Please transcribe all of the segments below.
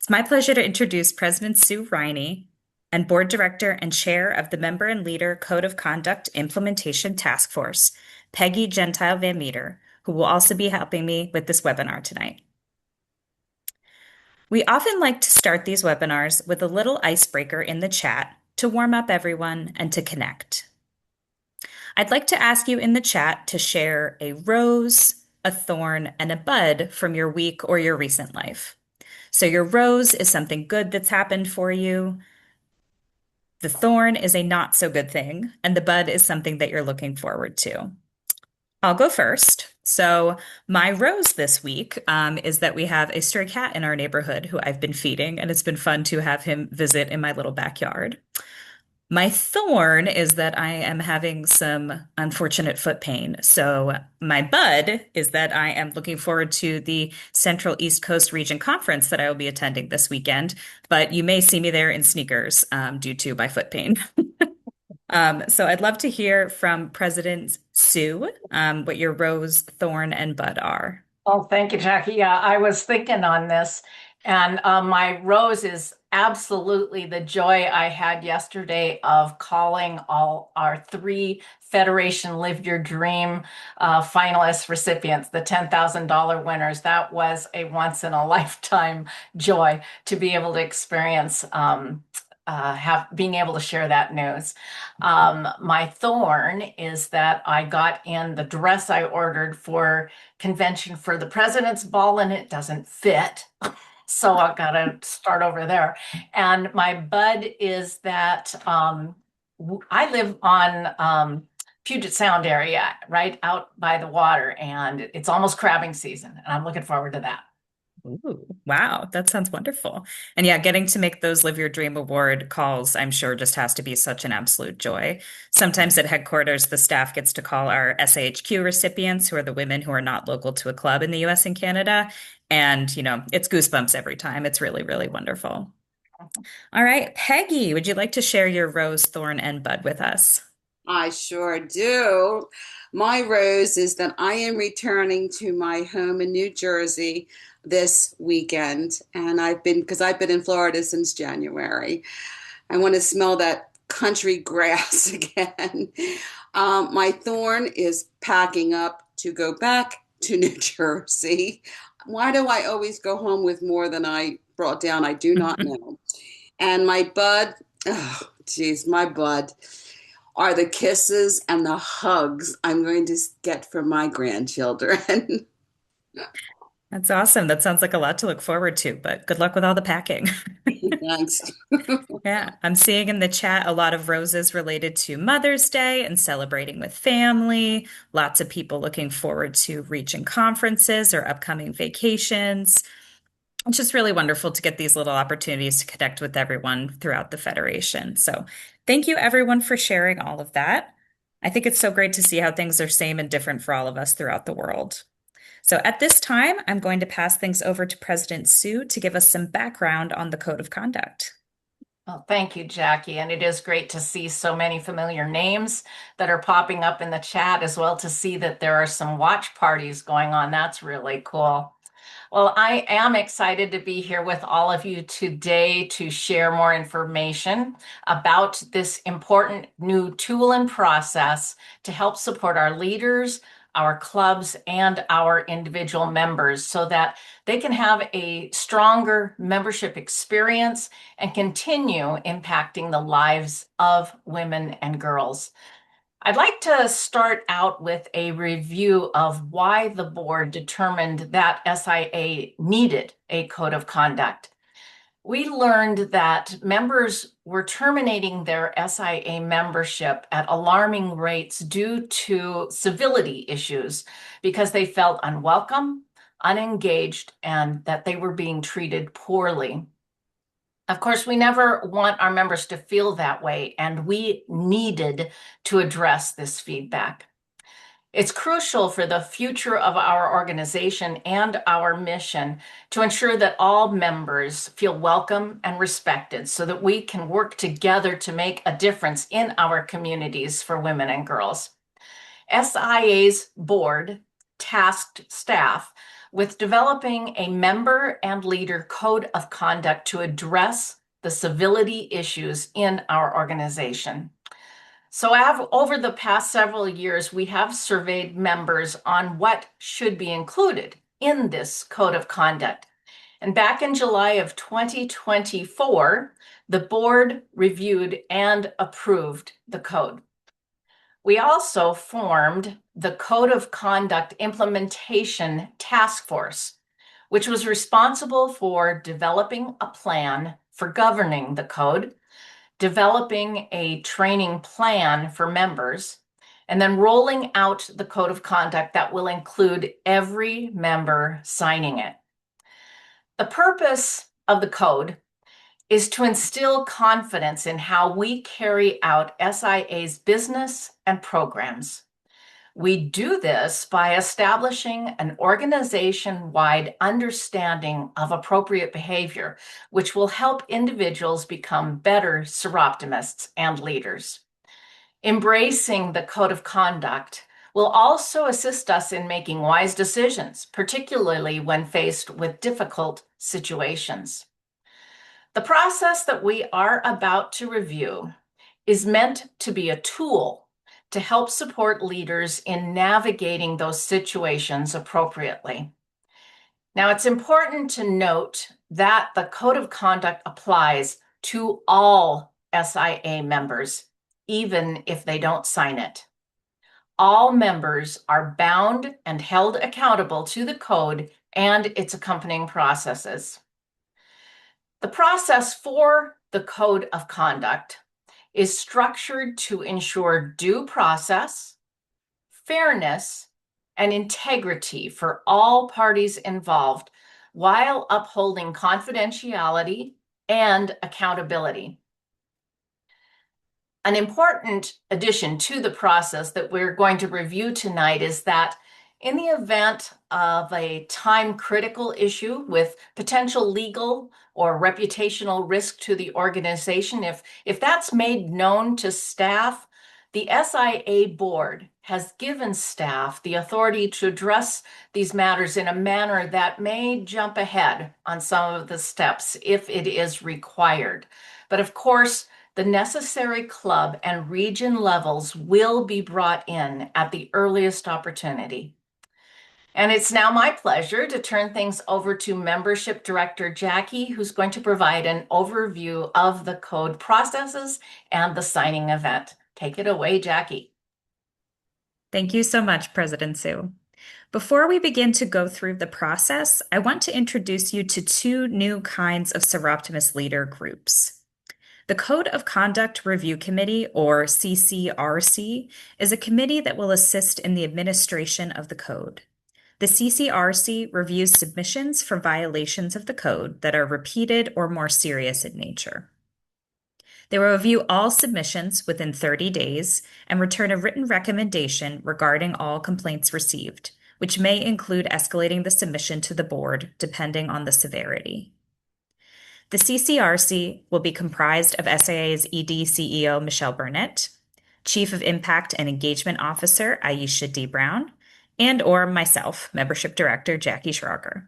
It's my pleasure to introduce President Sue Riney and Board Director and Chair of the Member and Leader Code of Conduct Implementation Task Force, Peggy Gentile Van Meter, who will also be helping me with this webinar tonight. We often like to start these webinars with a little icebreaker in the chat to warm up everyone and to connect. I'd like to ask you in the chat to share a rose, a thorn, and a bud from your week or your recent life. So your rose is something good that's happened for you. The thorn is a not so good thing, and the bud is something that you're looking forward to. I'll go first. So, my rose this week is that we have a stray cat in our neighborhood who I've been feeding, and it's been fun to have him visit in my little backyard. My thorn is that I am having some unfortunate foot pain. So, my bud is that I am looking forward to the Central East Coast Region Conference that I will be attending this weekend, but you may see me there in sneakers due to my foot pain. So, I'd love to hear from President Sue what your rose, thorn, and bud are. Oh, thank you, Jackie. Yeah, I was thinking on this, and my rose is absolutely the joy I had yesterday of calling all our three Federation Live Your Dream finalist recipients, the $10,000 winners. That was a once in a lifetime joy to be able to experience. Being able to share that news. My thorn is that I got in the dress I ordered for convention for the president's ball and it doesn't fit. So I've got to start over there. And my bud is that I live on Puget Sound area, right out by the water, and it's almost crabbing season, and I'm looking forward to that. Ooh, wow, that sounds wonderful. And yeah, getting to make those Live Your Dream Award calls, I'm sure just has to be such an absolute joy. Sometimes at headquarters, the staff gets to call our SAHQ recipients, who are the women who are not local to a club in the US and Canada. And, it's goosebumps every time. It's really, really wonderful. All right, Peggy, would you like to share your rose, thorn, and bud with us? I sure do. My rose is that I am returning to my home in New Jersey this weekend, and because I've been in Florida since January. I want to smell that country grass again. My thorn is packing up to go back to New Jersey. Why do I always go home with more than I brought down? I do not know. And my bud, oh, geez, my bud are the kisses and the hugs I'm going to get from my grandchildren. That's awesome. That sounds like a lot to look forward to, but good luck with all the packing. Thanks. Yeah, I'm seeing in the chat a lot of roses related to Mother's Day and celebrating with family. Lots of people looking forward to region conferences or upcoming vacations. It's just really wonderful to get these little opportunities to connect with everyone throughout the Federation. So, thank you everyone for sharing all of that. I think it's so great to see how things are same and different for all of us throughout the world. So, at this time, I'm going to pass things over to President Sue to give us some background on the Code of Conduct. Well, thank you, Jackie. And it is great to see so many familiar names that are popping up in the chat, as well to see that there are some watch parties going on. That's really cool. Well, I am excited to be here with all of you today to share more information about this important new tool and process to help support our leaders, our clubs, and our individual members so that they can have a stronger membership experience and continue impacting the lives of women and girls. I'd like to start out with a review of why the board determined that SIA needed a code of conduct. We learned that members were terminating their SIA membership at alarming rates due to civility issues because they felt unwelcome, unengaged, and that they were being treated poorly. Of course, we never want our members to feel that way, and we needed to address this feedback. It's crucial for the future of our organization and our mission to ensure that all members feel welcome and respected so that we can work together to make a difference in our communities for women and girls. SIA's board tasked staff with developing a member and leader code of conduct to address the civility issues in our organization. So over the past several years, we have surveyed members on what should be included in this code of conduct. And back in July of 2024, the board reviewed and approved the code. We also formed the Code of Conduct Implementation Task Force, which was responsible for developing a plan for governing the code, developing a training plan for members, and then rolling out the code of conduct that will include every member signing it. The purpose of the code is to instill confidence in how we carry out SIA's business and programs. We do this by establishing an organization-wide understanding of appropriate behavior, which will help individuals become better Soroptimists and leaders. Embracing the code of conduct will also assist us in making wise decisions, particularly when faced with difficult situations. The process that we are about to review is meant to be a tool to help support leaders in navigating those situations appropriately. Now, it's important to note that the Code of Conduct applies to all SIA members, even if they don't sign it. All members are bound and held accountable to the code and its accompanying processes. The process for the Code of Conduct is structured to ensure due process, fairness, and integrity for all parties involved while upholding confidentiality and accountability. An important addition to the process that we're going to review tonight is that in the event of a time-critical issue with potential legal or reputational risk to the organization, if that's made known to staff, the SIA board has given staff the authority to address these matters in a manner that may jump ahead on some of the steps if it is required. But of course, the necessary club and region levels will be brought in at the earliest opportunity. And it's now my pleasure to turn things over to Membership Director Jackie, who's going to provide an overview of the code processes and the signing event. Take it away, Jackie. Thank you so much, President Sue. Before we begin to go through the process, I want to introduce you to two new kinds of Soroptimist leader groups. The Code of Conduct Review Committee, or CCRC, is a committee that will assist in the administration of the code. The CCRC reviews submissions for violations of the code that are repeated or more serious in nature. They will review all submissions within 30 days and return a written recommendation regarding all complaints received, which may include escalating the submission to the board depending on the severity. The CCRC will be comprised of SIA's ED CEO Michelle Burnett, Chief of Impact and Engagement Officer Aisha D. Brown, and/or myself, Membership Director Jackie Schrager.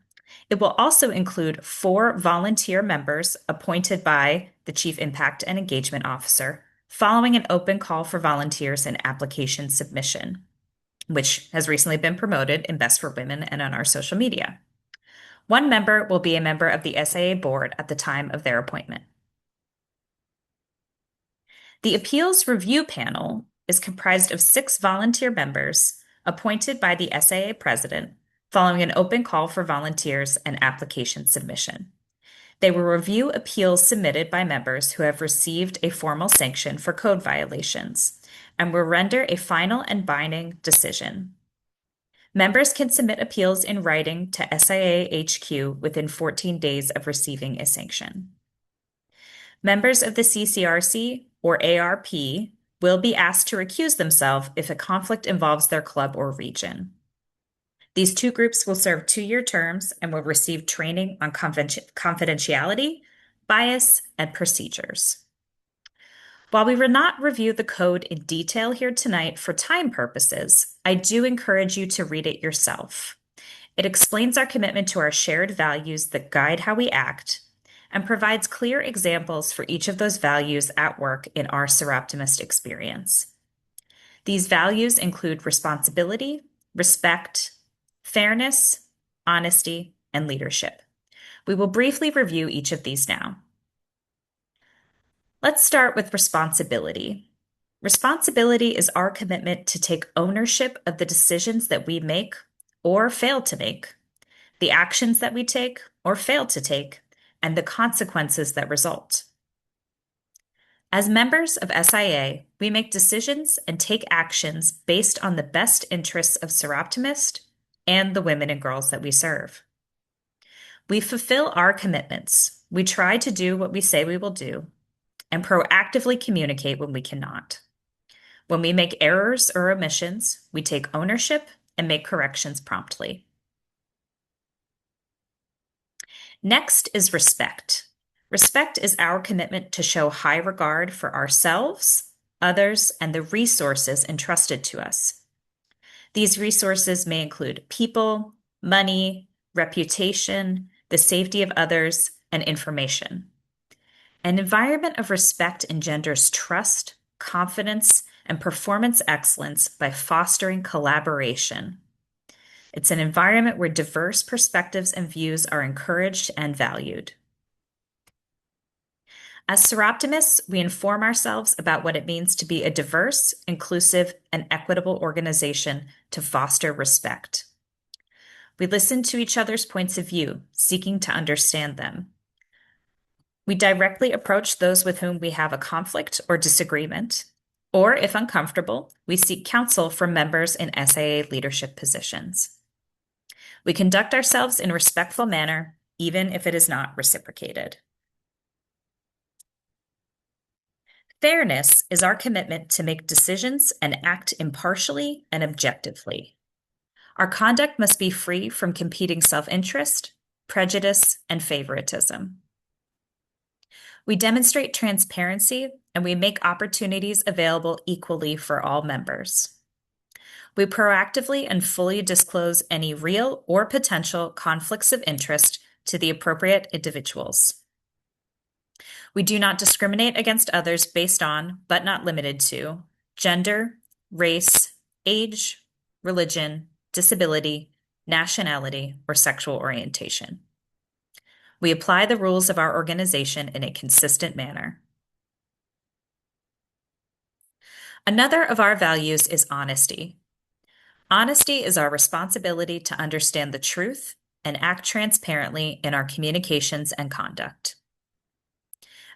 It will also include 4 volunteer members appointed by the Chief Impact and Engagement Officer following an open call for volunteers and application submission, which has recently been promoted in Best for Women and on our social media. 1 member will be a member of the SIA board at the time of their appointment. The Appeals Review Panel is comprised of 6 volunteer members appointed by the SIA president following an open call for volunteers and application submission. They will review appeals submitted by members who have received a formal sanction for code violations and will render a final and binding decision. Members can submit appeals in writing to SIA HQ within 14 days of receiving a sanction. Members of the CCRC or ARP will be asked to recuse themselves if a conflict involves their club or region. These 2 groups will serve 2-year terms and will receive training on confidentiality, bias, and procedures. While we will not review the code in detail here tonight for time purposes, I do encourage you to read it yourself. It explains our commitment to our shared values that guide how we act and provides clear examples for each of those values at work in our Seroptimist experience. These values include responsibility, respect, fairness, honesty, and leadership. We will briefly review each of these now. Let's start with responsibility. Responsibility is our commitment to take ownership of the decisions that we make or fail to make, the actions that we take or fail to take, and the consequences that result. As members of SIA, we make decisions and take actions based on the best interests of Seroptimist and the women and girls that we serve. We fulfill our commitments. We try to do what we say we will do and proactively communicate when we cannot. When we make errors or omissions, we take ownership and make corrections promptly. Next is respect. Respect is our commitment to show high regard for ourselves, others, and the resources entrusted to us. These resources may include people, money, reputation, the safety of others, and information. An environment of respect engenders trust, confidence, and performance excellence by fostering collaboration. It's an environment where diverse perspectives and views are encouraged and valued. As Seroptimists, we inform ourselves about what it means to be a diverse, inclusive, and equitable organization to foster respect. We listen to each other's points of view, seeking to understand them. We directly approach those with whom we have a conflict or disagreement, or if uncomfortable, we seek counsel from members in SIA leadership positions. We conduct ourselves in a respectful manner, even if it is not reciprocated. Fairness is our commitment to make decisions and act impartially and objectively. Our conduct must be free from competing self-interest, prejudice, and favoritism. We demonstrate transparency and we make opportunities available equally for all members. We proactively and fully disclose any real or potential conflicts of interest to the appropriate individuals. We do not discriminate against others based on, but not limited to, gender, race, age, religion, disability, nationality, or sexual orientation. We apply the rules of our organization in a consistent manner. Another of our values is honesty. Honesty is our responsibility to understand the truth and act transparently in our communications and conduct.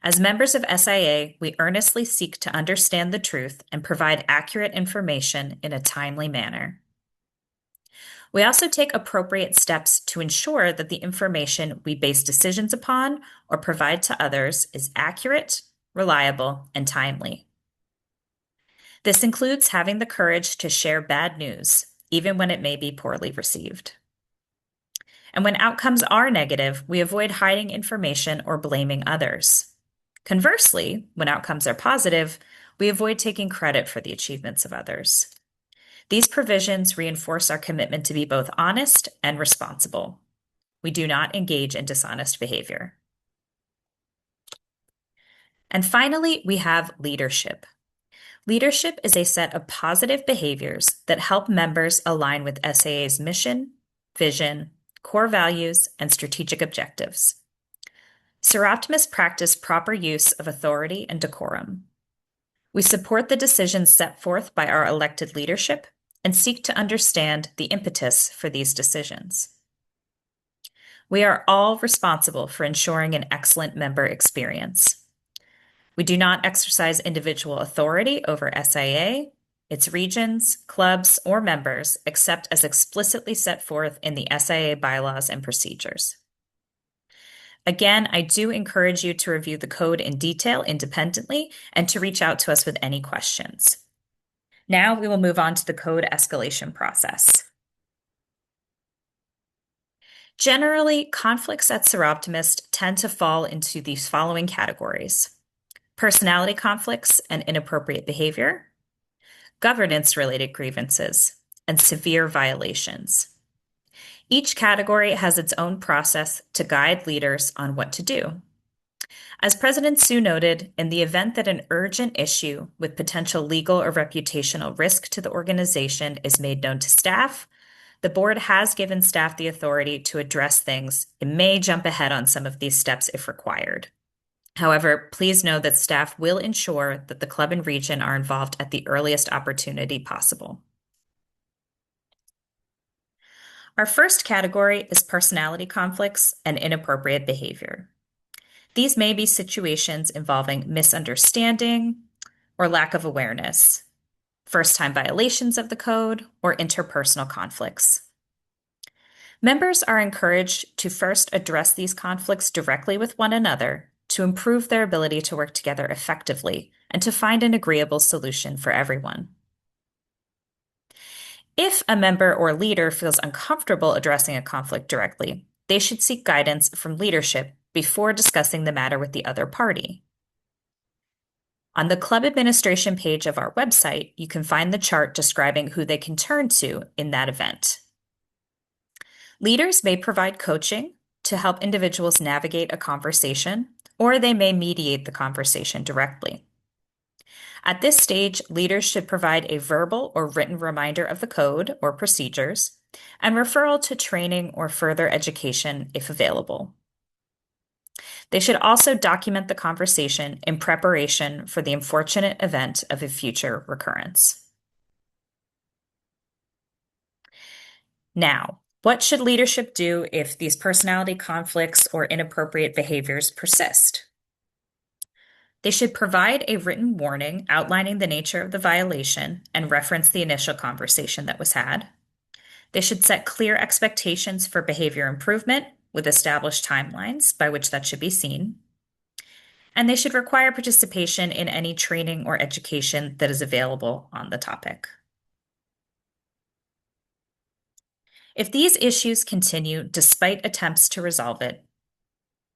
As members of SIA, we earnestly seek to understand the truth and provide accurate information in a timely manner. We also take appropriate steps to ensure that the information we base decisions upon or provide to others is accurate, reliable, and timely. This includes having the courage to share bad news, even when it may be poorly received. And when outcomes are negative, we avoid hiding information or blaming others. Conversely, when outcomes are positive, we avoid taking credit for the achievements of others. These provisions reinforce our commitment to be both honest and responsible. We do not engage in dishonest behavior. And finally, we have leadership. Leadership is a set of positive behaviors that help members align with SIA's mission, vision, core values, and strategic objectives. Seroptimists practice proper use of authority and decorum. We support the decisions set forth by our elected leadership and seek to understand the impetus for these decisions. We are all responsible for ensuring an excellent member experience. We do not exercise individual authority over SIA, its regions, clubs, or members, except as explicitly set forth in the SIA bylaws and procedures. Again, I do encourage you to review the code in detail independently and to reach out to us with any questions. Now we will move on to the code escalation process. Generally, conflicts at Seroptimist tend to fall into these following categories: personality conflicts and inappropriate behavior, governance-related grievances, and severe violations. Each category has its own process to guide leaders on what to do. As President Hsu noted, in the event that an urgent issue with potential legal or reputational risk to the organization is made known to staff, the board has given staff the authority to address things. It may jump ahead on some of these steps if required. However, please know that staff will ensure that the club and region are involved at the earliest opportunity possible. Our first category is personality conflicts and inappropriate behavior. These may be situations involving misunderstanding or lack of awareness, first-time violations of the code, or interpersonal conflicts. Members are encouraged to first address these conflicts directly with one another to improve their ability to work together effectively and to find an agreeable solution for everyone. If a member or leader feels uncomfortable addressing a conflict directly, they should seek guidance from leadership before discussing the matter with the other party. On the club administration page of our website, you can find the chart describing who they can turn to in that event. Leaders may provide coaching to help individuals navigate a conversation, or they may mediate the conversation directly. At this stage, leaders should provide a verbal or written reminder of the code or procedures and referral to training or further education if available. They should also document the conversation in preparation for the unfortunate event of a future recurrence. Now, what should leadership do if these personality conflicts or inappropriate behaviors persist? They should provide a written warning outlining the nature of the violation and reference the initial conversation that was had. They should set clear expectations for behavior improvement with established timelines by which that should be seen. And they should require participation in any training or education that is available on the topic. If these issues continue despite attempts to resolve it,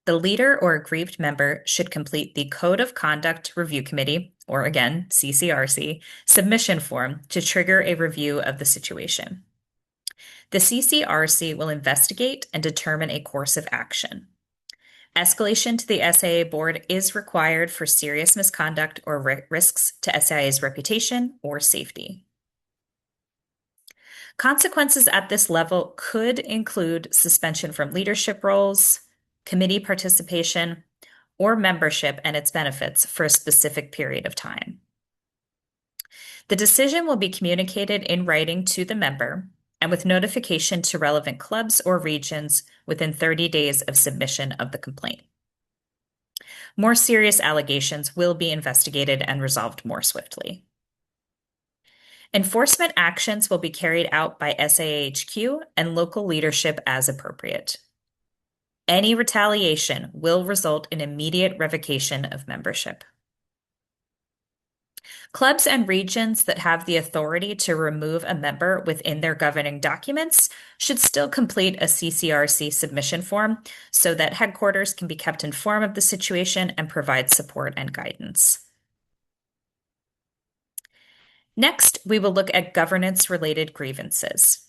the leader or aggrieved member should complete the Code of Conduct Review Committee, or again, CCRC, submission form to trigger a review of the situation. The CCRC will investigate and determine a course of action. Escalation to the SIA board is required for serious misconduct or risks to SIA's reputation or safety. Consequences at this level could include suspension from leadership roles, committee participation, or membership and its benefits for a specific period of time. The decision will be communicated in writing to the member and with notification to relevant clubs or regions within 30 days of submission of the complaint. More serious allegations will be investigated and resolved more swiftly. Enforcement actions will be carried out by SIAHQ and local leadership as appropriate. Any retaliation will result in immediate revocation of membership. Clubs and regions that have the authority to remove a member within their governing documents should still complete a CCRC submission form so that headquarters can be kept informed of the situation and provide support and guidance. Next, we will look at governance-related grievances.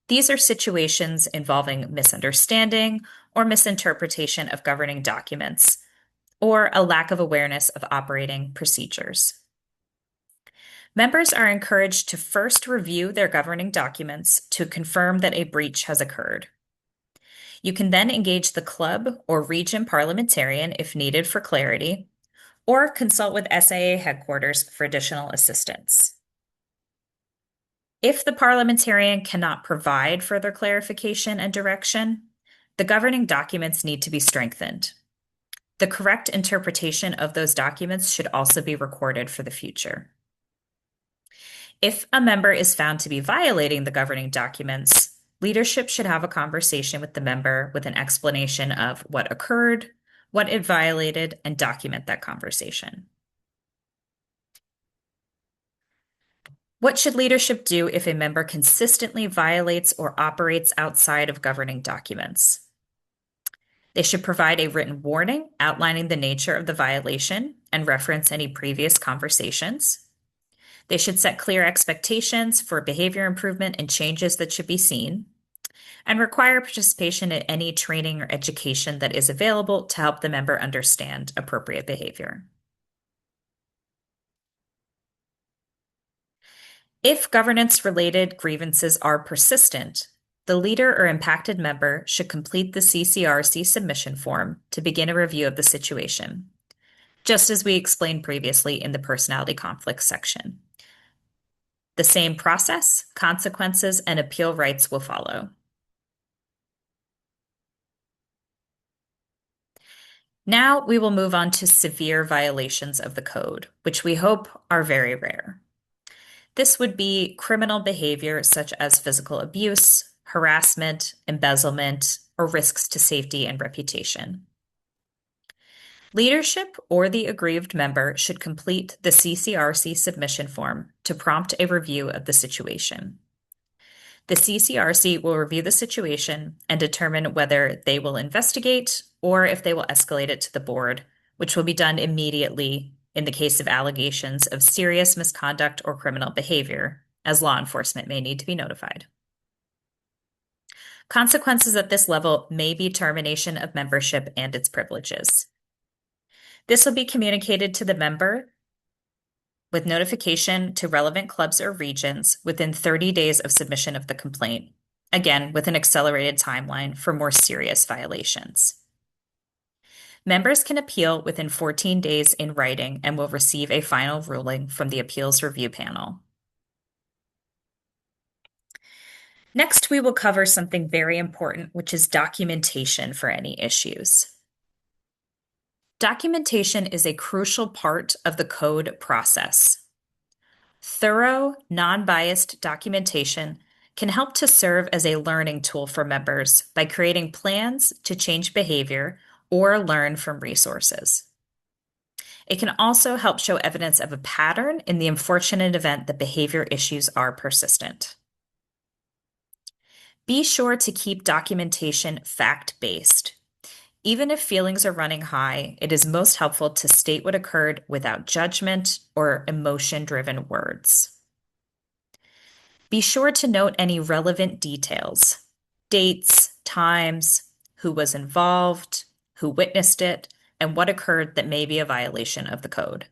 These are situations involving misunderstanding or misinterpretation of governing documents, or a lack of awareness of operating procedures. Members are encouraged to first review their governing documents to confirm that a breach has occurred. You can then engage the club or region parliamentarian if needed for clarity, or consult with SIA headquarters for additional assistance. If the parliamentarian cannot provide further clarification and direction, the governing documents need to be strengthened. The correct interpretation of those documents should also be recorded for the future. If a member is found to be violating the governing documents, leadership should have a conversation with the member with an explanation of what occurred, what it violated, and document that conversation. What should leadership do if a member consistently violates or operates outside of governing documents? They should provide a written warning outlining the nature of the violation and reference any previous conversations. They should set clear expectations for behavior improvement and changes that should be seen. and require participation in any training or education that is available to help the member understand appropriate behavior. If governance-related grievances are persistent, the leader or impacted member should complete the CCRC submission form to begin a review of the situation, just as we explained previously in the personality conflicts section. The same process, consequences, and appeal rights will follow. Now we will move on to severe violations of the code, which we hope are very rare. This would be criminal behavior such as physical abuse, harassment, embezzlement, or risks to safety and reputation. Leadership or the aggrieved member should complete the CCRC submission form to prompt a review of the situation. The CCRC will review the situation and determine whether they will investigate or if they will escalate it to the board, which will be done immediately in the case of allegations of serious misconduct or criminal behavior, as law enforcement may need to be notified. Consequences at this level may be termination of membership and its privileges. This will be communicated to the member with notification to relevant clubs or regions within 30 days of submission of the complaint, again with an accelerated timeline for more serious violations. Members can appeal within 14 days in writing and will receive a final ruling from the appeals review panel. Next, we will cover something very important, which is documentation for any issues. Documentation is a crucial part of the code process. Thorough, non-biased documentation can help to serve as a learning tool for members by creating plans to change behavior or learn from resources. It can also help show evidence of a pattern in the unfortunate event that behavior issues are persistent. Be sure to keep documentation fact-based. Even if feelings are running high, it is most helpful to state what occurred without judgment or emotion-driven words. Be sure to note any relevant details, dates, times, who was involved, who witnessed it, and what occurred that may be a violation of the code.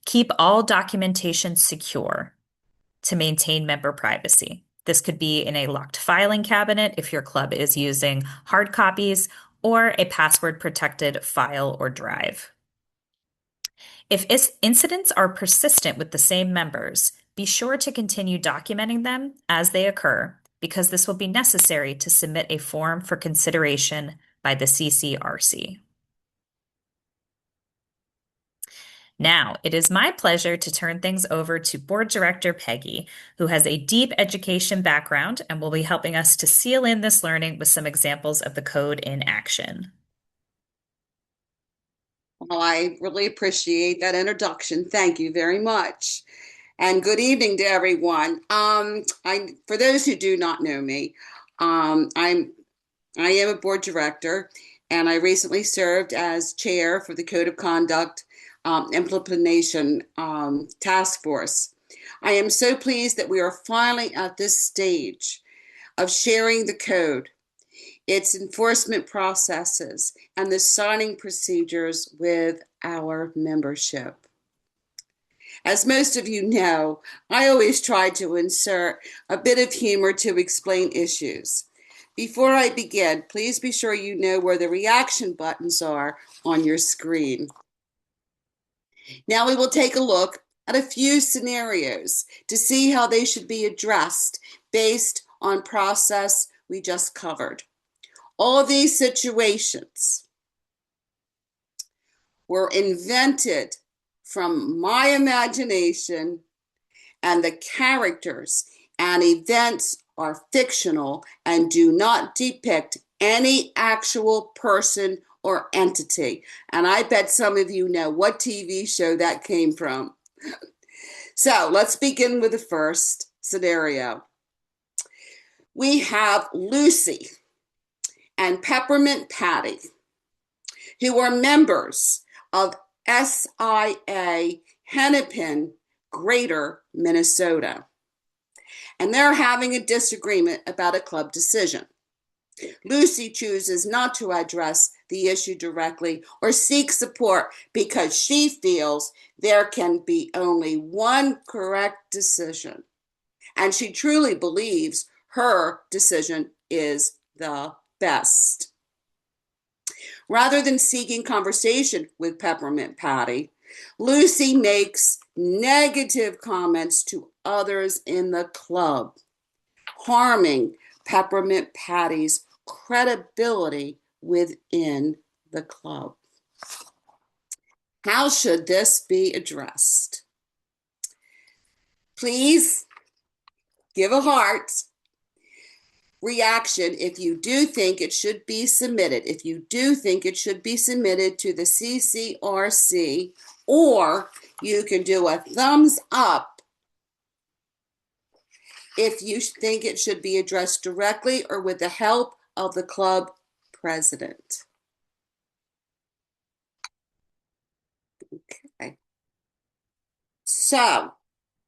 Keep all documentation secure to maintain member privacy. This could be in a locked filing cabinet if your club is using hard copies, or a password-protected file or drive. If incidents are persistent with the same members, be sure to continue documenting them as they occur, because this will be necessary to submit a form for consideration by the CCRC. Now, it is my pleasure to turn things over to Board Director Peggy, who has a deep education background and will be helping us to seal in this learning with some examples of the code in action. Well, I really appreciate that introduction. Thank you very much. And good evening to everyone. For those who do not know me, I am a board director, and I recently served as chair for the Code of Conduct Implementation Task Force. I am so pleased that we are finally at this stage of sharing the code, its enforcement processes, and the signing procedures with our membership. As most of you know, I always try to insert a bit of humor to explain issues. Before I begin, please be sure you know where the reaction buttons are on your screen. Now we will take a look at a few scenarios to see how they should be addressed based on process we just covered. All of these situations were invented from my imagination, and the characters and events are fictional and do not depict any actual person or entity. And I bet some of you know what TV show that came from. So let's begin with the first scenario. We have Lucy and Peppermint Patty, who are members of SIA Hennepin, Greater Minnesota. and they're having a disagreement about a club decision. Lucy chooses not to address the issue directly or seek support because she feels there can be only one correct decision, and she truly believes her decision is the best. Rather than seeking conversation with Peppermint Patty, Lucy makes negative comments to others in the club, harming Peppermint Patty's credibility within the club. How should this be addressed? Please give a heart reaction if you do think it should be submitted. If you do think it should be submitted to the CCRC, or you can do a thumbs up if you think it should be addressed directly or with the help of the club president. Okay. So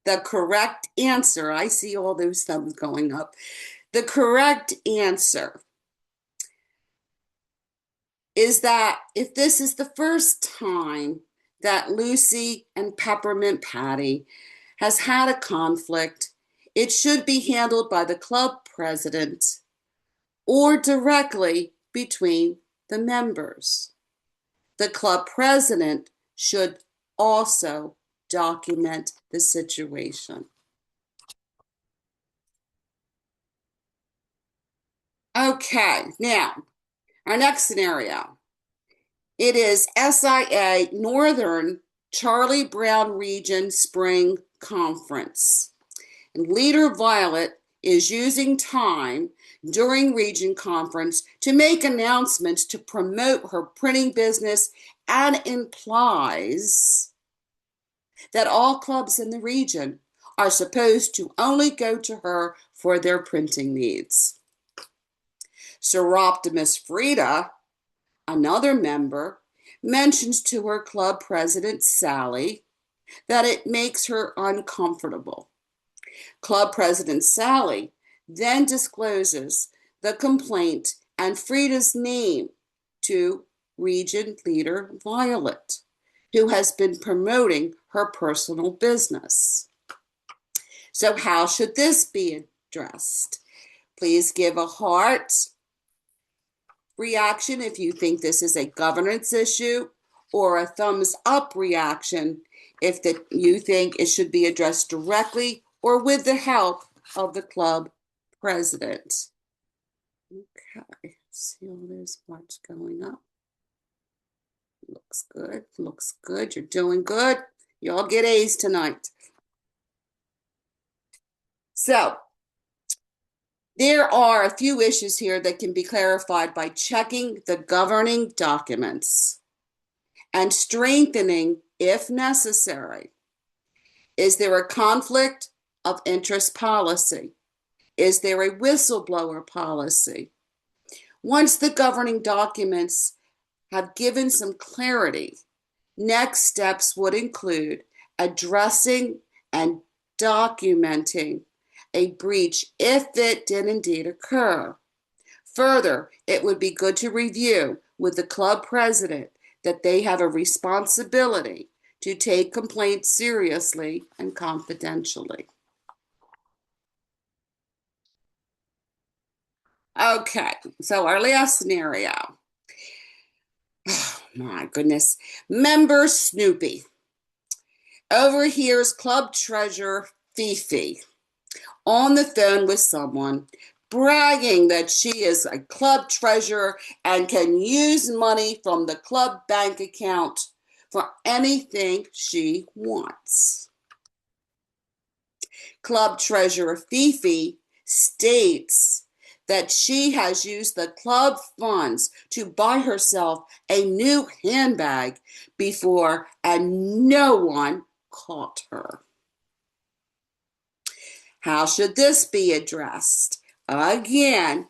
the correct answer, I see all those thumbs going up. The correct answer is that if this is the first time that Lucy and Peppermint Patty has had a conflict, it should be handled by the club president or directly between the members. The club president should also document the situation. Okay, now, our next scenario. It is SIA Northern Charlie Brown Region Spring Conference. And Leader Violet is using time during Region Conference to make announcements to promote her printing business and implies that all clubs in the region are supposed to only go to her for their printing needs. Seroptimus Frida, another member, mentions to her club president, Sally, that it makes her uncomfortable. Club president Sally then discloses the complaint and Frida's name to region leader Violet, who has been promoting her personal business. So how should this be addressed? Please give a heart reaction if you think this is a governance issue, or a thumbs up reaction if you think it should be addressed directly or with the help of the club president. Okay, see all those parts going up. Looks good, looks good. You're doing good. You all get A's tonight. So, there are a few issues here that can be clarified by checking the governing documents and strengthening if necessary. Is there a conflict of interest policy? Is there a whistleblower policy? Once the governing documents have given some clarity, next steps would include addressing and documenting a breach if it did indeed occur. Further, it would be good to review with the club president that they have a responsibility to take complaints seriously and confidentially. Okay, so our last scenario. Oh my goodness. Member Snoopy overhears club treasurer Fifi on the phone with someone bragging that she is a club treasurer and can use money from the club bank account for anything she wants. Club treasurer Fifi states that she has used the club funds to buy herself a new handbag before, and no one caught her. How should this be addressed? Again,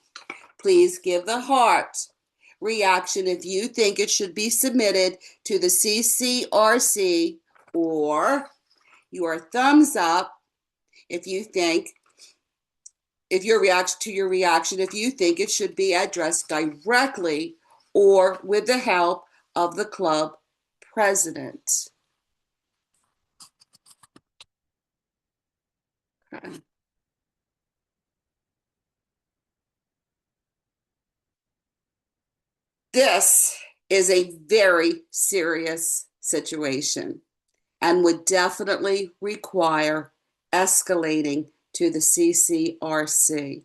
please give the heart reaction if you think it should be submitted to the CCRC, or your thumbs up if you think if your reaction, if you think it should be addressed directly or with the help of the club president. Okay. This is a very serious situation and would definitely require escalating to the CCRC.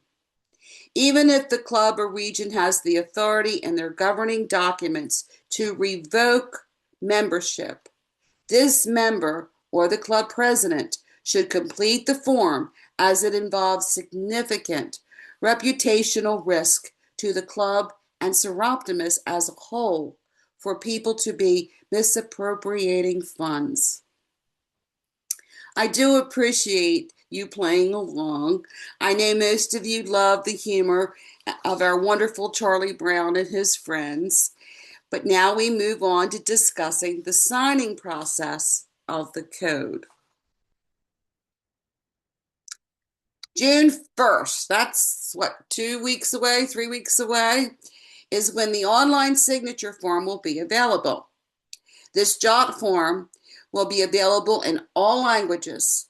Even if the club or region has the authority in their governing documents to revoke membership, this member or the club president should complete the form, as it involves significant reputational risk to the club and Seroptimus as a whole for people to be misappropriating funds. I do appreciate you playing along. I know most of you love the humor of our wonderful Charlie Brown and his friends. But now we move on to discussing the signing process of the code. June 1st, that's what, 2 weeks away, 3 weeks away, is when the online signature form will be available. This JOT form will be available in all languages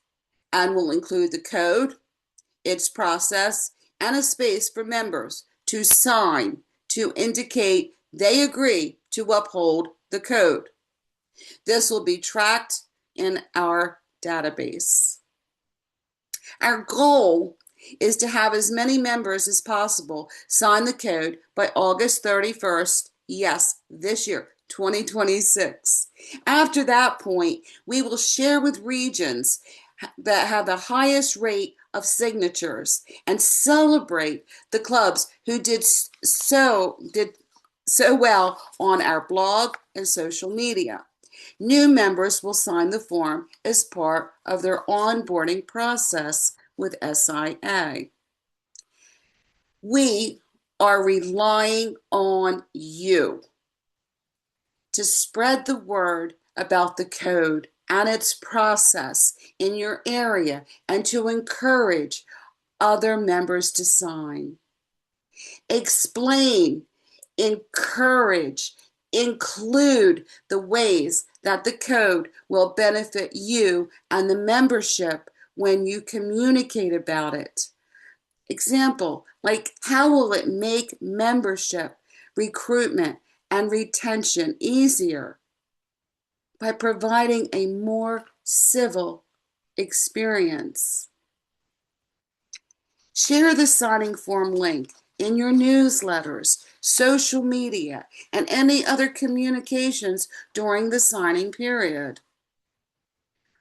and will include the code, its process, and a space for members to sign to indicate they agree to uphold the code. This will be tracked in our database. Our goal is to have as many members as possible sign the code by August 31st, yes, this year, 2026. After that point, we will share with regions that have the highest rate of signatures and celebrate the clubs who did so well on our blog and social media. New members will sign the form as part of their onboarding process with SIA. We are relying on you to spread the word about the code and its process in your area and to encourage other members to sign. Explain, encourage, include the ways that the code will benefit you and the membership when you communicate about it. Example, like how will it make membership, recruitment, and retention easier? By providing a more civil experience. Share the signing form link in your newsletters, social media, and any other communications during the signing period.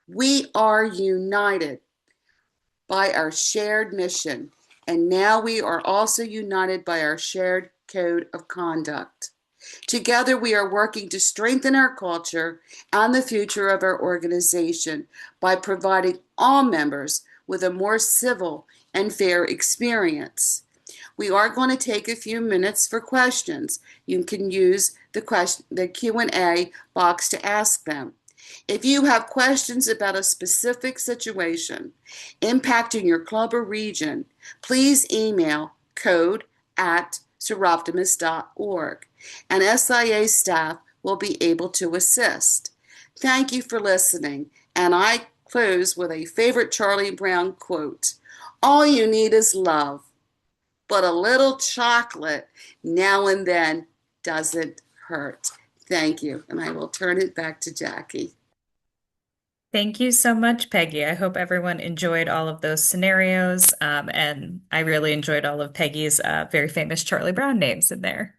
We are united by our shared mission, and now we are also united by our shared code of conduct. Together, we are working to strengthen our culture and the future of our organization by providing all members with a more civil and fair experience. We are going to take a few minutes for questions. You can use the Q&A box to ask them. If you have questions about a specific situation impacting your club or region, please email code@seroptimus.org, and SIA staff will be able to assist. Thank you for listening, and I close with a favorite Charlie Brown quote. All you need is love, but a little chocolate now and then doesn't hurt. Thank you, and I will turn it back to Jackie. Thank you so much, Peggy. I hope everyone enjoyed all of those scenarios, and I really enjoyed all of Peggy's very famous Charlie Brown names in there.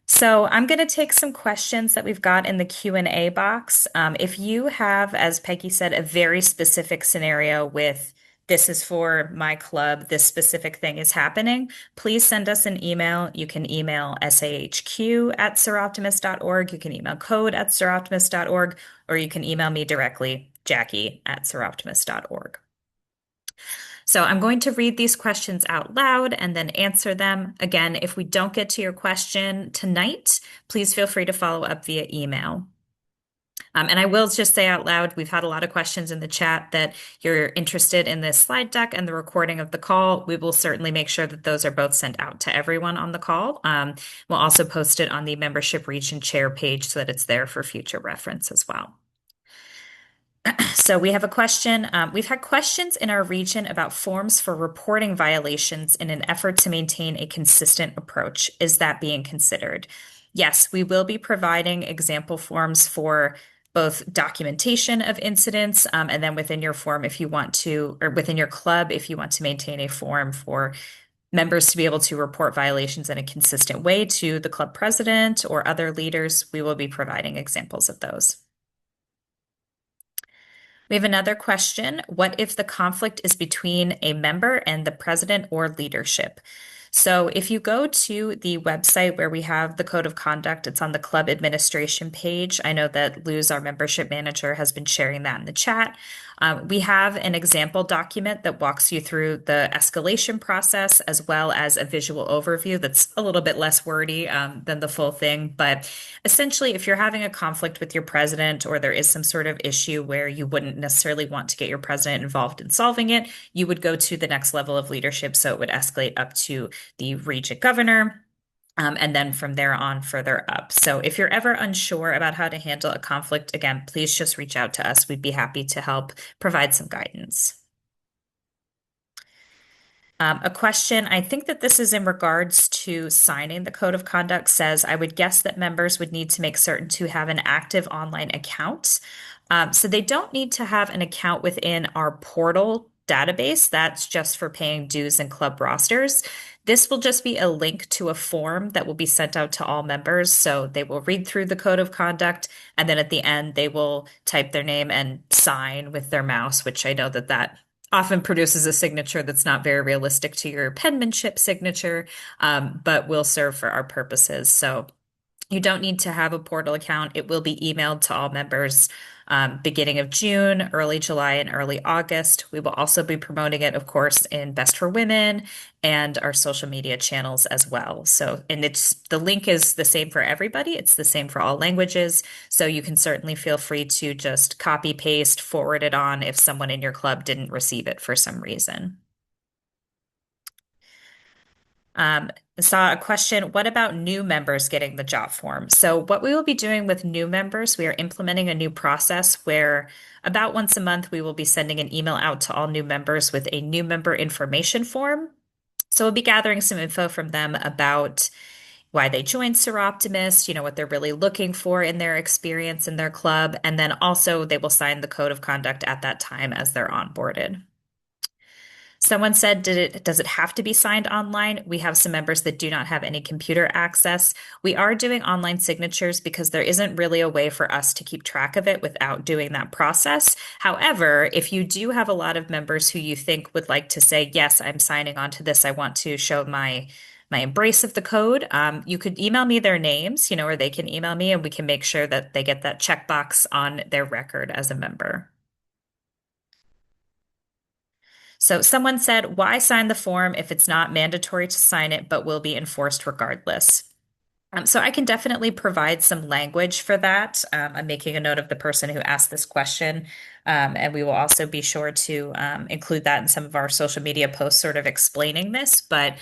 So I'm going to take some questions that we've got in the Q&A box. If you have, as Peggy said, a very specific scenario with this is for my club, this specific thing is happening, please send us an email. You can email sahq@seroptimus.org, you can email code@seroptimus.org, or you can email me directly, Jackie@seroptimus.org. So I'm going to read these questions out loud and then answer them. Again, if we don't get to your question tonight, please feel free to follow up via email. And I will just say out loud, we've had a lot of questions in the chat that you're interested in this slide deck and the recording of the call. We will certainly make sure that those are both sent out to everyone on the call. We'll also post it on the membership region chair page so that it's there for future reference as well. So we have a question. We've had questions in our region about forms for reporting violations in an effort to maintain a consistent approach. Is that being considered? Yes, we will be providing example forms for both documentation of incidents, and then within your form, if you want to, or within your club, if you want to maintain a form for members to be able to report violations in a consistent way to the club president or other leaders, we will be providing examples of those. We have another question. What if the conflict is between a member and the president or leadership? So if you go to the website where we have the code of conduct, it's on the club administration page. I know that Luz, our membership manager, has been sharing that in the chat. We have an example document that walks you through the escalation process as well as a visual overview that's a little bit less wordy than the full thing. But essentially, if you're having a conflict with your president or there is some sort of issue where you wouldn't necessarily want to get your president involved in solving it, you would go to the next level of leadership. So it would escalate up to the region governor. And then from there on further up. So if you're ever unsure about how to handle a conflict, again, please just reach out to us. We'd be happy to help provide some guidance. A question, I think that this is in regards to signing the code of conduct, says, I would guess that members would need to make certain to have an active online account. So they don't need to have an account within our portal database. That's just for paying dues and club rosters. This will just be a link to a form that will be sent out to all members. So they will read through the code of conduct, and then at the end, they will type their name and sign with their mouse, which I know that that often produces a signature that's not very realistic to your penmanship signature, but will serve for our purposes. So you don't need to have a portal account. It will be emailed to all members beginning of June, early July, and early August. We will also be promoting it, of course, in Best for Women and our social media channels as well. So, and the link is the same for everybody. It's the same for all languages. So you can certainly feel free to just copy, paste, forward it on if someone in your club didn't receive it for some reason. Saw a question, what about new members getting the job form? So what we will be doing with new members, we are implementing a new process where about once a month, we will be sending an email out to all new members with a new member information form. So we'll be gathering some info from them about why they joined Seroptimist, what they're really looking for in their experience in their club. And then also they will sign the code of conduct at that time as they're onboarded. Someone said, does it have to be signed online? We have some members that do not have any computer access. We are doing online signatures because there isn't really a way for us to keep track of it without doing that process. However, if you do have a lot of members who you think would like to say, yes, I'm signing on to this, I want to show my embrace of the code, you could email me their names, or they can email me and we can make sure that they get that checkbox on their record as a member. So someone said, why sign the form if it's not mandatory to sign it, but will be enforced regardless? So I can definitely provide some language for that. I'm making a note of the person who asked this question, and we will also be sure to include that in some of our social media posts sort of explaining this. But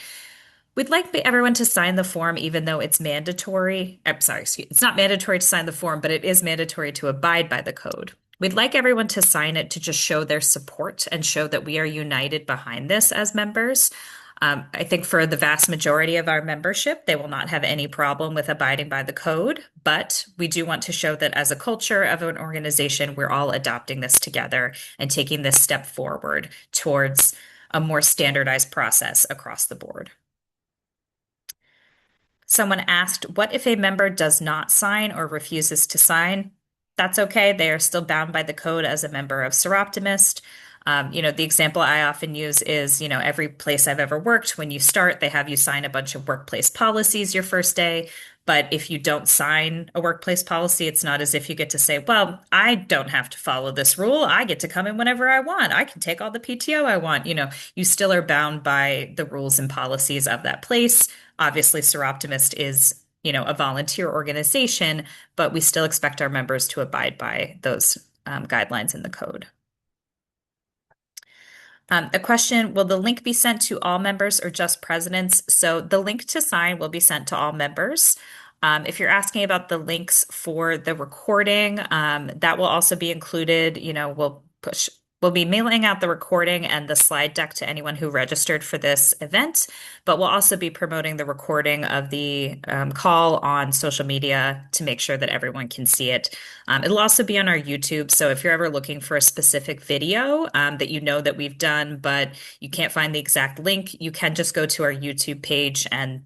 we'd like everyone to sign the form, even though it's mandatory. I'm sorry, it's not mandatory to sign the form, but it is mandatory to abide by the code. We'd like everyone to sign it to just show their support and show that we are united behind this as members. I think for the vast majority of our membership, they will not have any problem with abiding by the code, but we do want to show that as a culture of an organization, we're all adopting this together and taking this step forward towards a more standardized process across the board. Someone asked, what if a member does not sign or refuses to sign? That's okay. They are still bound by the code as a member of Seroptimist. The example I often use is, every place I've ever worked, when you start, they have you sign a bunch of workplace policies your first day. But if you don't sign a workplace policy, it's not as if you get to say, well, I don't have to follow this rule. I get to come in whenever I want. I can take all the PTO I want. You still are bound by the rules and policies of that place. Obviously, Seroptimist is a volunteer organization, but we still expect our members to abide by those guidelines in the code. A question, will the link be sent to all members or just presidents? So the link to sign will be sent to all members. If you're asking about the links for the recording, that will also be included. We'll be mailing out the recording and the slide deck to anyone who registered for this event, but we'll also be promoting the recording of the call on social media to make sure that everyone can see it. It'll also be on our YouTube. So if you're ever looking for a specific video that you know that we've done, but you can't find the exact link, you can just go to our YouTube page and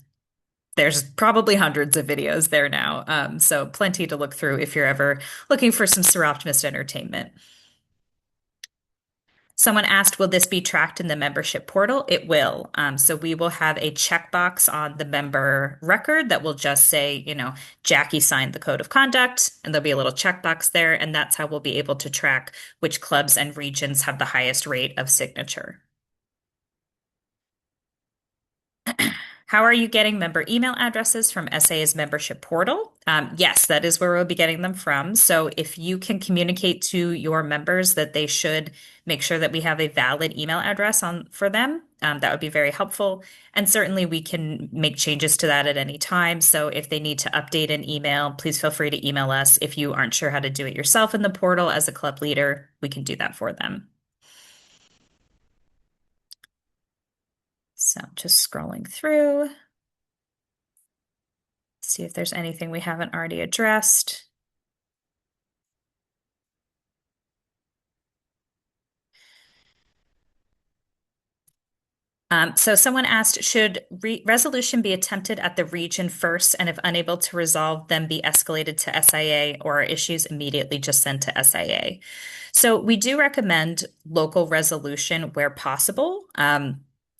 there's probably hundreds of videos there now. So plenty to look through if you're ever looking for some Soroptimist entertainment. Someone asked, will this be tracked in the membership portal? It will. So we will have a checkbox on the member record that will just say, Jackie signed the code of conduct, and there'll be a little checkbox there. And that's how we'll be able to track which clubs and regions have the highest rate of signature. How are you getting member email addresses from SA's membership portal? Yes, that is where we'll be getting them from. So if you can communicate to your members that they should make sure that we have a valid email address for them, that would be very helpful. And certainly we can make changes to that at any time. So if they need to update an email, please feel free to email us. If you aren't sure how to do it yourself in the portal as a club leader, we can do that for them. So just scrolling through, see if there's anything we haven't already addressed. So someone asked, should resolution be attempted at the region first, and if unable to resolve, then be escalated to SIA, or are issues immediately just sent to SIA? So we do recommend local resolution where possible.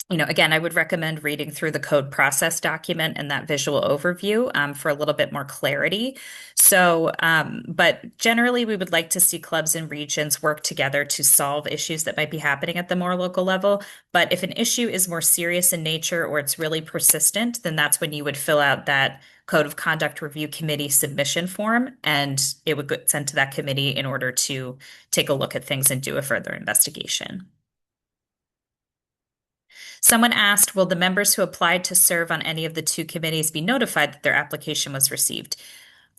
Again, I would recommend reading through the code process document and that visual overview for a little bit more clarity. So, but generally, we would like to see clubs and regions work together to solve issues that might be happening at the more local level. But if an issue is more serious in nature or it's really persistent, then that's when you would fill out that Code of Conduct Review Committee submission form, and it would get sent to that committee in order to take a look at things and do a further investigation. Someone asked, will the members who applied to serve on any of the two committees be notified that their application was received?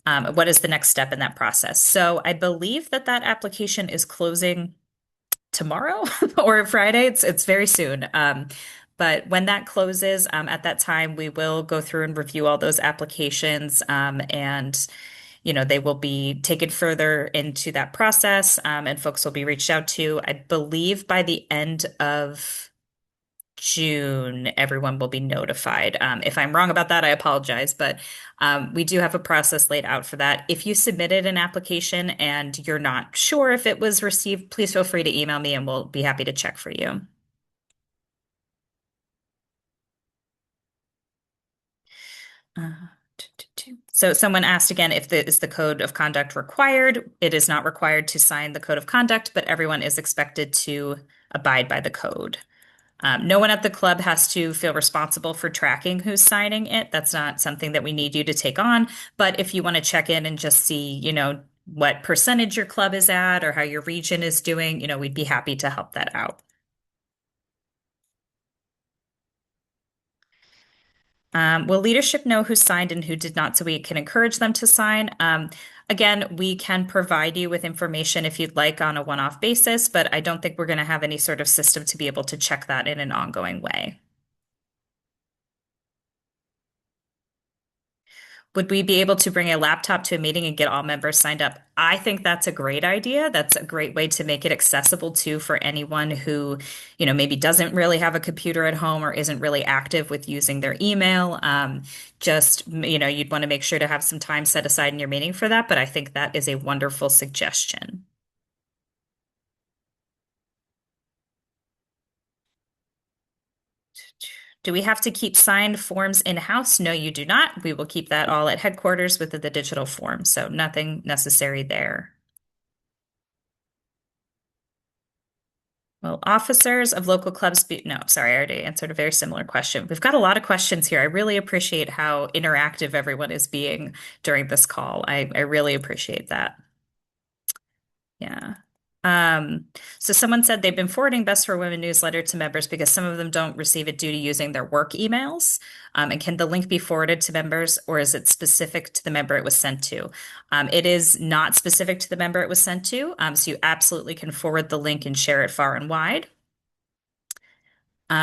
What is the next step in that process? So I believe that application is closing tomorrow or Friday. It's very soon. But when that closes, at that time, we will go through and review all those applications, and they will be taken further into that process, and folks will be reached out to. I believe by the end of June, everyone will be notified. If I'm wrong about that, I apologize, but we do have a process laid out for that. If you submitted an application and you're not sure if it was received, please feel free to email me and we'll be happy to check for you. So someone asked again, is the code of conduct required? It is not required to sign the code of conduct, but everyone is expected to abide by the code. No one at the club has to feel responsible for tracking who's signing it. That's not something that we need you to take on. But if you want to check in and just see, what percentage your club is at or how your region is doing, we'd be happy to help that out. Will leadership know who signed and who did not so we can encourage them to sign? Again, we can provide you with information if you'd like on a one-off basis, but I don't think we're going to have any sort of system to be able to check that in an ongoing way. Would we be able to bring a laptop to a meeting and get all members signed up? I think that's a great idea. That's a great way to make it accessible too for anyone who, maybe doesn't really have a computer at home or isn't really active with using their email. You'd want to make sure to have some time set aside in your meeting for that, but I think that is a wonderful suggestion. Do we have to keep signed forms in-house? No, you do not. We will keep that all at headquarters with the digital form, so nothing necessary there. Well, officers of local clubs no, sorry, I already answered a very similar question. We've got a lot of questions here. I really appreciate how interactive everyone is being during this call. I really appreciate that. Yeah. Um, so someone said they've been forwarding Best for Women newsletter to members because some of them don't receive it due to using their work emails. And can the link be forwarded to members, or is it specific to the member it was sent to? It is not specific to the member it was sent to. So you absolutely can forward the link and share it far and wide.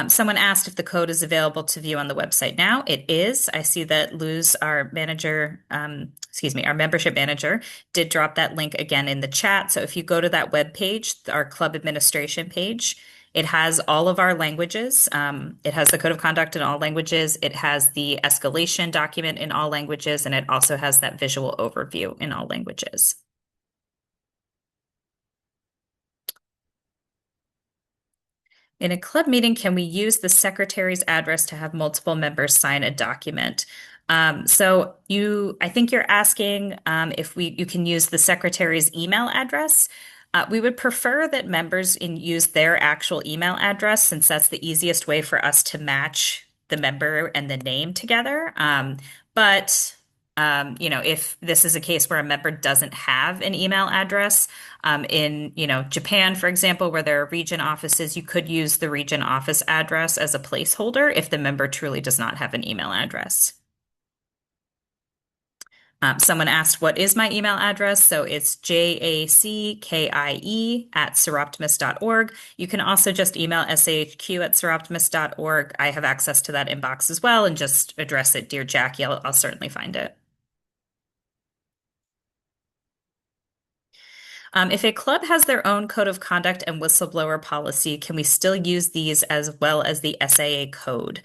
Someone asked if the code is available to view on the website now. It is. I see that Luz, our manager, our membership manager, did drop that link again in the chat. So if you go to that web page, our club administration page, it has all of our languages. It has the code of conduct in all languages. It has the escalation document in all languages, and it also has that visual overview in all languages. In a club meeting, can we use the secretary's address to have multiple members sign a document? I think you're asking if you can use the secretary's email address. We would prefer that members use their actual email address since that's the easiest way for us to match the member and the name together. But if this is a case where a member doesn't have an email address, in, Japan, for example, where there are region offices, you could use the region office address as a placeholder if the member truly does not have an email address. Someone asked, what is my email address? So it's jackie@seroptimus.org. You can also just email sahq@seroptimus.org. I have access to that inbox as well, and just address it, Dear Jackie. I'll certainly find it. If a club has their own code of conduct and whistleblower policy, can we still use these as well as the SAA code?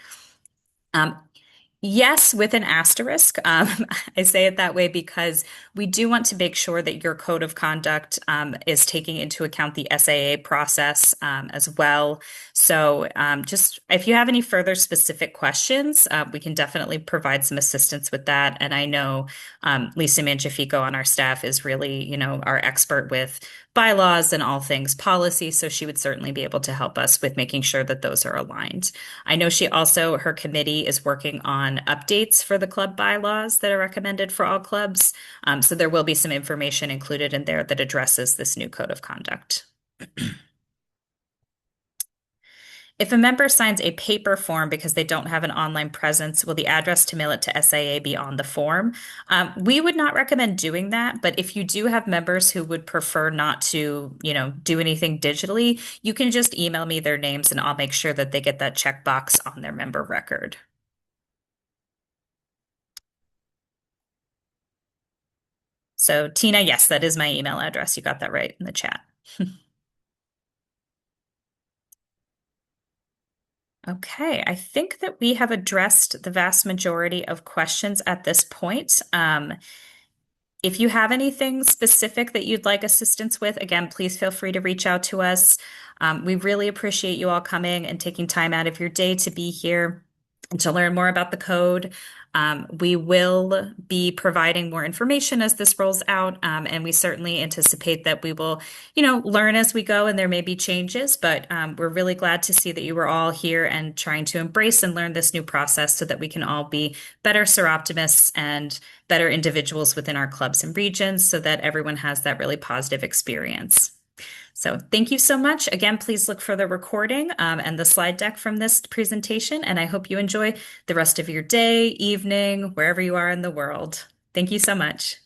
Yes, with an asterisk. I say it that way because we do want to make sure that your code of conduct is taking into account the SAA process as well. So just if you have any further specific questions, we can definitely provide some assistance with that. And I know Lisa Mangiafico on our staff is really, our expert with bylaws and all things policy. So she would certainly be able to help us with making sure that those are aligned. I know her committee is working on updates for the club bylaws that are recommended for all clubs. So there will be some information included in there that addresses this new code of conduct. If a member signs a paper form because they don't have an online presence, will the address to mail it to SAA be on the form? We would not recommend doing that, but if you do have members who would prefer not to, do anything digitally, you can just email me their names and I'll make sure that they get that checkbox on their member record. So Tina, yes, that is my email address. You got that right in the chat. Okay, I think that we have addressed the vast majority of questions at this point. If you have anything specific that you'd like assistance with, again, please feel free to reach out to us. We really appreciate you all coming and taking time out of your day to be here and to learn more about the code. We will be providing more information as this rolls out, and we certainly anticipate that we will, learn as we go, and there may be changes, but we're really glad to see that you were all here and trying to embrace and learn this new process so that we can all be better Seroptimists and better individuals within our clubs and regions so that everyone has that really positive experience. So thank you so much. Again, please look for the recording and the slide deck from this presentation, and I hope you enjoy the rest of your day, evening, wherever you are in the world. Thank you so much.